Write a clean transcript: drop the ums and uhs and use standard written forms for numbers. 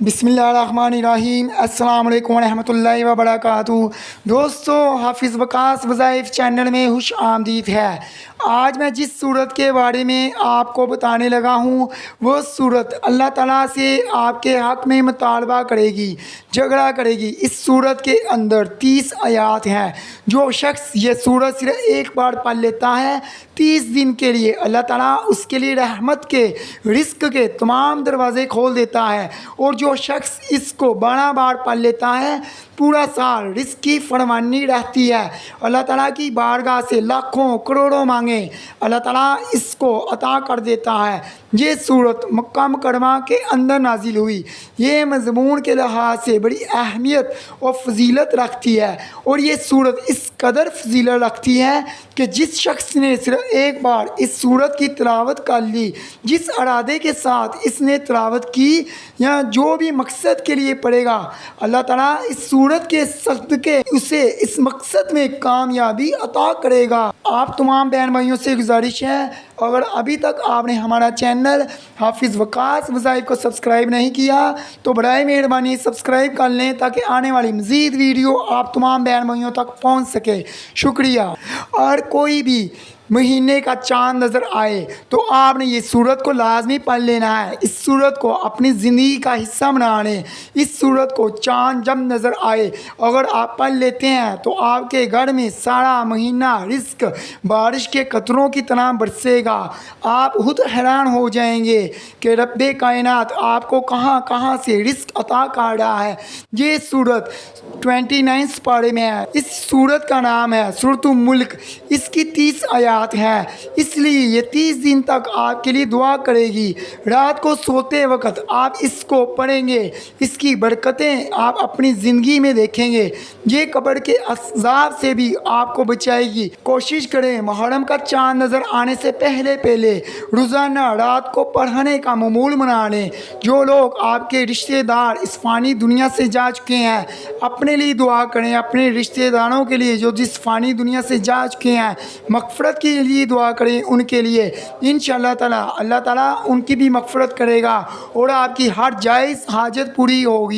بسم اللہ الرحمن الرحیم۔ السلام علیکم ورحمۃ اللہ وبرکاتہ۔ دوستو، حافظ وقاص وظائف چینل میں خوش آمدید ہے۔ آج میں جس صورت کے بارے میں آپ کو بتانے لگا ہوں وہ صورت اللہ تعالیٰ سے آپ کے حق میں مطالبہ کرے گی، جھگڑا کرے گی۔ اس صورت کے اندر 30 آیات ہیں۔ جو شخص یہ صورت صرف ایک بار پڑھ لیتا ہے 30 دن کے لیے، اللہ تعالیٰ اس کے لیے رحمت کے، رزق کے تمام دروازے کھول دیتا ہے، اور جو شخص اس کو 12 بار پڑھ لیتا ہے پورا سال رزق کی فراوانی رہتی ہے۔ اللہ تعالیٰ کی بارگاہ سے لاکھوں کروڑوں مانگیں، اللہ تعالیٰ اس کو عطا کر دیتا ہے۔ یہ صورت مکہ مکرمہ کے اندر نازل ہوئی۔ یہ مضمون کے لحاظ سے بڑی اہمیت اور فضیلت رکھتی ہے، اور یہ صورت اس قدر فضیلت رکھتی ہے کہ جس شخص نے صرف ایک بار اس صورت کی تلاوت کر لی، جس ارادے کے ساتھ اس نے تلاوت کی یا جو بھی مقصد کے لیے پڑھے گا، اللہ تعالیٰ اس صورت کے صدقے اسے اس مقصد میں کامیابی عطا کرے گا۔ آپ تمام بہن بھائیوں سے گزارش ہے، اگر ابھی تک آپ نے ہمارا چینل حافظ وقاص وظائف کو سبسکرائب نہیں کیا تو برائے مہربانی سبسکرائب کر لیں تاکہ آنے والی مزید ویڈیو آپ تمام بہن بھائیوں تک پہنچ سکے۔ شکریہ۔ اور کوئی بھی مہینے کا چاند نظر آئے تو آپ نے یہ صورت کو لازمی پڑھ لینا ہے۔ اس صورت کو اپنی زندگی کا حصہ بنا لیں۔ اس صورت کو چاند جب نظر آئے اگر آپ پڑھ لیتے ہیں تو آپ کے گھر میں سارا مہینہ رزق بارش کے قطروں کی طرح برسے گا۔ آپ خود حیران ہو جائیں گے کہ رب کائنات آپ کو کہاں کہاں سے رزق عطا کر رہا ہے۔ یہ صورت 29 پارے میں ہے۔ اس صورت کا نام ہے سورۃ الملک۔ اس کی 30 آیات ہیں، اس لیے یہ 30 دن تک آپ کے لیے دعا کرے گی۔ رات کو سوتے وقت آپ اس کو پڑھیں گے، اس کی برکتیں آپ اپنی زندگی میں دیکھیں گے۔ یہ قبر کے عذاب سے بھی آپ کو بچائے گی۔ کوشش کریں محرم کا چاند نظر آنے سے پہلے روزانہ رات کو پڑھنے کا معمول بنا لیں۔ جو لوگ آپ کے رشتہ دار اس فانی دنیا سے جا چکے ہیں، اپنے لیے دعا کریں، اپنے رشتہ داروں کے لیے جو جس فانی دنیا سے جا چکے ہیں مغفرت کے لیے دعا کریں ان کے لیے۔ انشاءاللہ تعالیٰ اللہ تعالیٰ ان کی بھی مغفرت کرے گا اور آپ کی ہر جائز حاجت پوری ہوگی۔